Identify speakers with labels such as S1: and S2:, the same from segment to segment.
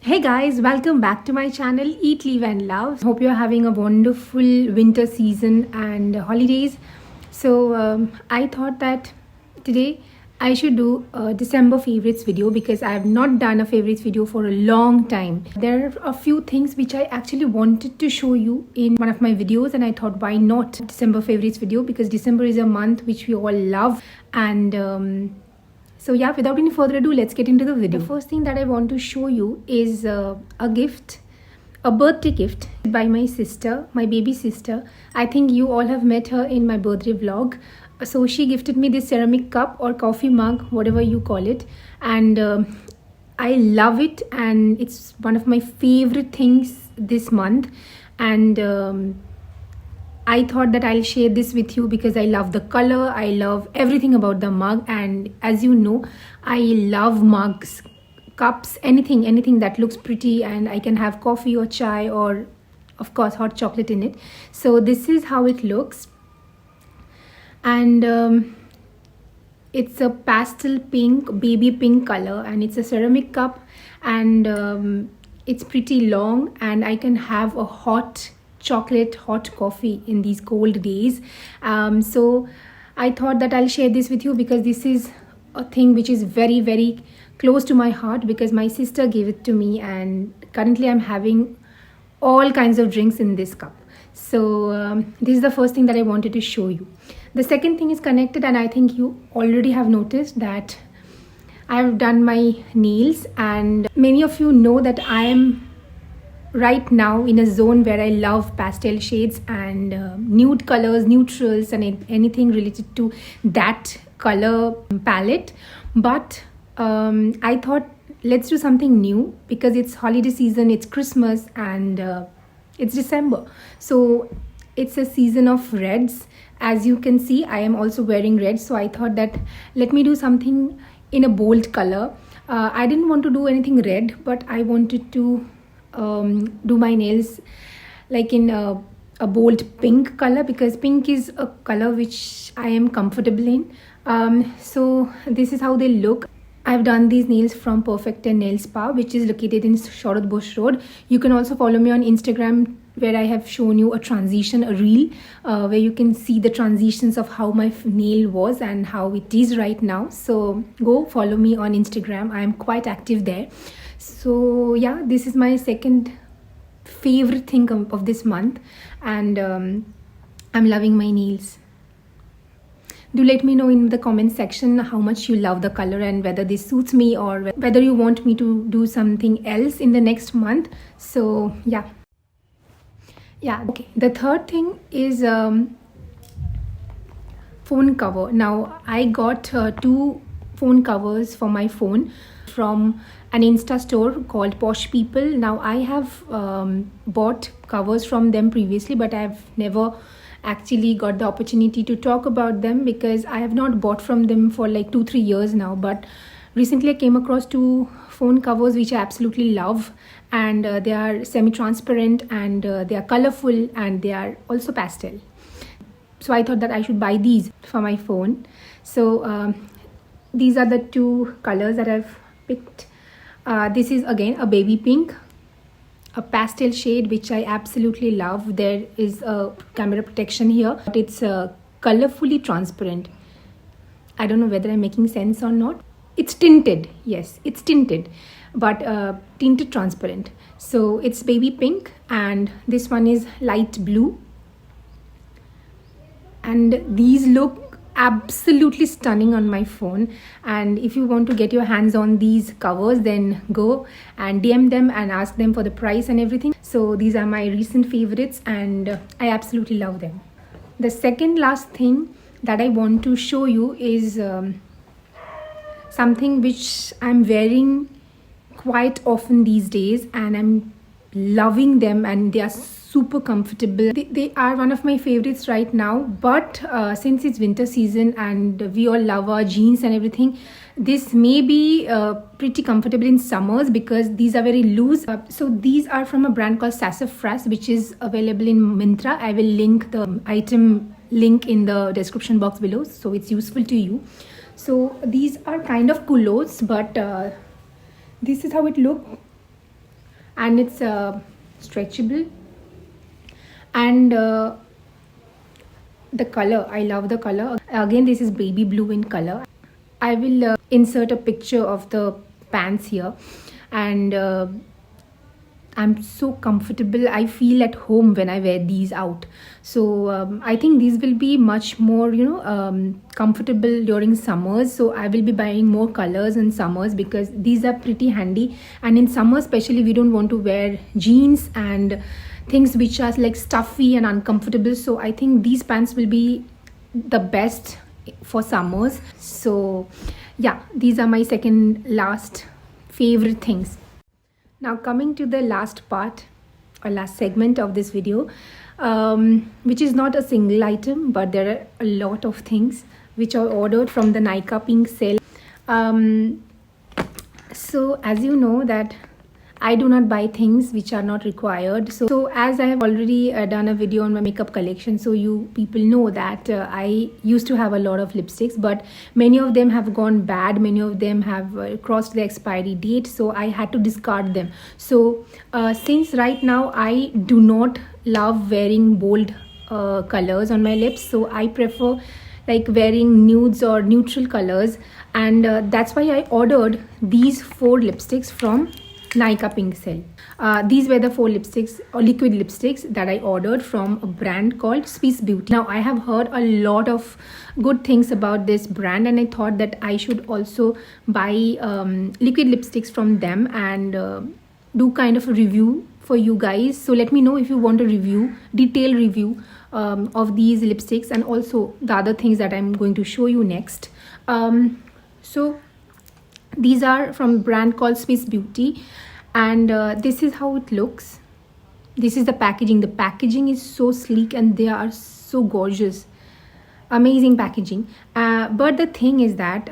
S1: Hey guys, welcome back to my channel Eat, Live and Love. Hope you're having a wonderful winter season and holidays. So I thought that today I should do a December favorites video because I have not done a favorites video for a long time. There are a few things which I actually wanted to show you in one of my videos, and I thought why not December favorites video, because December is a month which we all love. And so yeah, without any further ado, let's get into the video. The first thing that I want to show you is a gift, a birthday gift by my sister, my baby sister. I think you all have met her in my birthday vlog. So she gifted me this ceramic cup or coffee mug, whatever you call it. And I love it, and it's one of my favorite things this month. And I thought that I'll share this with you because I love the color, I love everything about the mug, and as you know, I love mugs, cups, anything that looks pretty and I can have coffee or chai or of course hot chocolate in it. So this is how it looks, and it's a pastel pink, baby pink color, and it's a ceramic cup, and it's pretty long, and I can have a hot chocolate, hot coffee in these cold days. So I thought that I'll share this with you because this is a thing which is very close to my heart, because my sister gave it to me, and currently I'm having all kinds of drinks in this cup. So this is the first thing that I wanted to show you. The second thing is connected, and I think you already have noticed that I've done my nails, and many of you know that I am right now in a zone where I love pastel shades and nude colors, neutrals, and anything related to that color palette. But I thought let's do something new because it's holiday season, it's Christmas, and it's December. So it's a season of reds. As you can see, I am also wearing red. So I thought that let me do something in a bold color. I didn't want to do anything red, but I wanted to do my nails like in a bold pink color, because pink is a color which I am comfortable in. So this is how they look. I've done these nails from Perfect 10 Nail Spa, which is located in Shorod Bush Road. You can also follow me on Instagram, where I have shown you a transition, a reel, where you can see the transitions of how my nail was and how it is right now. So go follow me on Instagram. I am quite active there. So yeah, this is my second favorite thing of this month, and I'm loving my nails. Do let me know in the comment section how much you love the color and whether this suits me, or whether you want me to do something else in the next month. So yeah, okay. The third thing is phone cover. Now I got two phone covers for my phone from an Insta store called Posh People. Now I have bought covers from them previously, but I've never actually got the opportunity to talk about them because I have not bought from them for like 2-3 years now. But recently I came across two phone covers which I absolutely love, and they are semi-transparent, and they are colorful, and they are also pastel. So I thought that I should buy these for my phone. So these are the two colors that I've picked. This is again a baby pink, a pastel shade which I absolutely love. There is a camera protection here, but it's colorfully transparent. I don't know whether I'm making sense or not. It's tinted, yes, it's tinted, but tinted transparent. So it's baby pink, and this one is light blue, and these look absolutely stunning on my phone. And if you want to get your hands on these covers, then go and DM them and ask them for the price and everything. So these are my recent favorites, and I absolutely love them. The second last thing that I want to show you is something which I'm wearing quite often these days, and I'm loving them, and they are super comfortable. They are one of my favorites right now, but since it's winter season and we all love our jeans and everything, this may be pretty comfortable in summers because these are very loose. So these are from a brand called Sassafras, which is available in Myntra. I will link the item link in the description box below, so it's useful to you. So these are kind of culottes, but this is how it looks. and it's stretchable. And the color, I love the color. Again, this is baby blue in color. I will insert a picture of the pants here, and I'm so comfortable. I feel at home when I wear these out. So I think these will be much more, comfortable during summers. So I will be buying more colors in summers because these are pretty handy. And in summer especially, we don't want to wear jeans and things which are like stuffy and uncomfortable. So I think these pants will be the best for summers. So yeah, these are my second last favorite things. Now coming to the last part or last segment of this video, which is not a single item, but there are a lot of things which are ordered from the Nykaa Pink sale. So as you know that I do not buy things which are not required. So as I have already done a video on my makeup collection, so you people know that I used to have a lot of lipsticks, but many of them have gone bad. Many of them have crossed the expiry date. So I had to discard them. So since right now I do not love wearing bold colors on my lips, so I prefer like wearing nudes or neutral colors. And that's why I ordered these 4 lipsticks from Nykaa Pink sale. These were the 4 lipsticks or liquid lipsticks that I ordered from a brand called Swiss Beauty. Now I have heard a lot of good things about this brand, and I thought that I should also buy liquid lipsticks from them and do kind of a review for you guys. So let me know if you want a review, detailed review of these lipsticks and also the other things that I'm going to show you next. So these are from a brand called Swiss Beauty, and this is how it looks. This is the packaging. The packaging is so sleek and they are so gorgeous. Amazing packaging. But the thing is that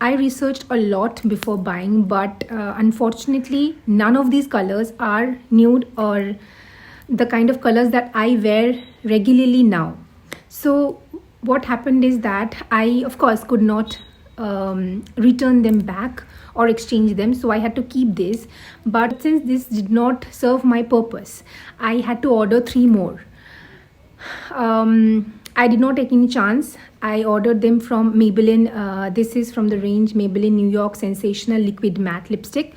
S1: I researched a lot before buying, but unfortunately none of these colors are nude or the kind of colors that I wear regularly now. So what happened is that I of course could not return them back or exchange them, so I had to keep this. But since this did not serve my purpose, I had to order 3 more. I did not take any chance. I ordered them from Maybelline. This is from the range Maybelline New York Sensational Liquid Matte Lipstick.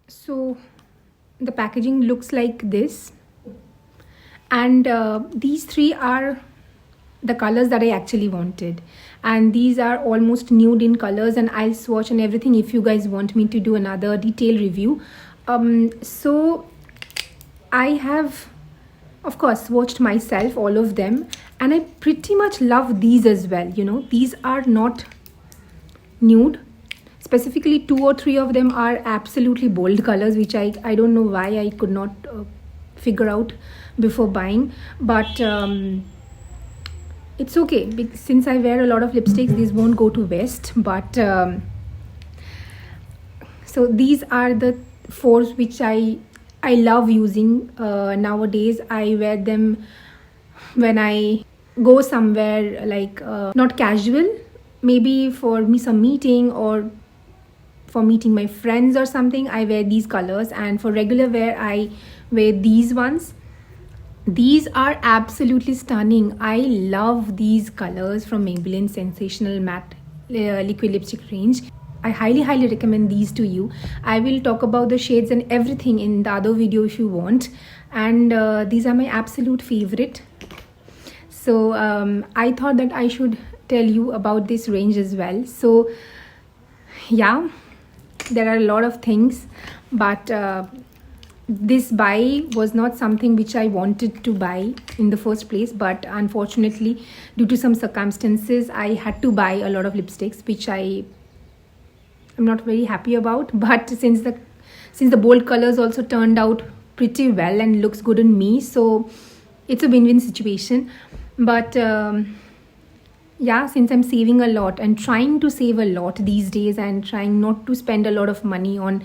S1: So the packaging looks like this, and these 3 are the colors that I actually wanted, and these are almost nude in colors, and I'll swatch and everything if you guys want me to do another detailed review. So I have of course swatched myself all of them, and I pretty much love these as well. These are not nude. Specifically 2 or 3 of them are absolutely bold colors, which I don't know why I could not figure out before buying, but it's okay since I wear a lot of lipsticks. These won't go to waste. But so these are the 4 which I love using nowadays. I wear them when I go somewhere like not casual, maybe for me some meeting or for meeting my friends or something. I wear these colors, and for regular wear I wear these ones. These are absolutely stunning. I love these colors from Maybelline Sensational Matte Liquid Lipstick range. I highly recommend these to you. I will talk about the shades and everything in the other video if you want. And these are my absolute favorite. So I thought that I should tell you about this range as well. So yeah, there are a lot of things, but this buy was not something which I wanted to buy in the first place, but unfortunately due to some circumstances I had to buy a lot of lipsticks, which I am not very happy about. But since the bold colors also turned out pretty well and looks good on me, so it's a win-win situation. But yeah, since I'm saving a lot and trying to save a lot these days and trying not to spend a lot of money on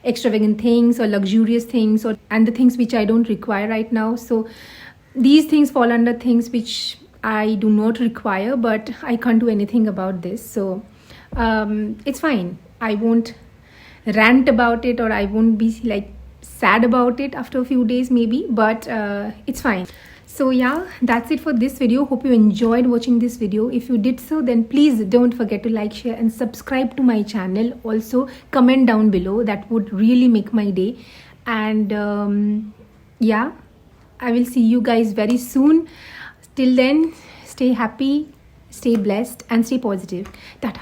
S1: extravagant things or luxurious things and the things which I don't require right now, so these things fall under things which I do not require, but I can't do anything about this. So it's fine. I won't rant about it, or I won't be like sad about it after a few days maybe, but it's fine. So yeah, that's it for this video. Hope you enjoyed watching this video. If you did so, then please don't forget to like, share and subscribe to my channel. Also comment down below, that would really make my day. And yeah, I will see you guys very soon. Till then, stay happy, stay blessed and stay positive. Tata.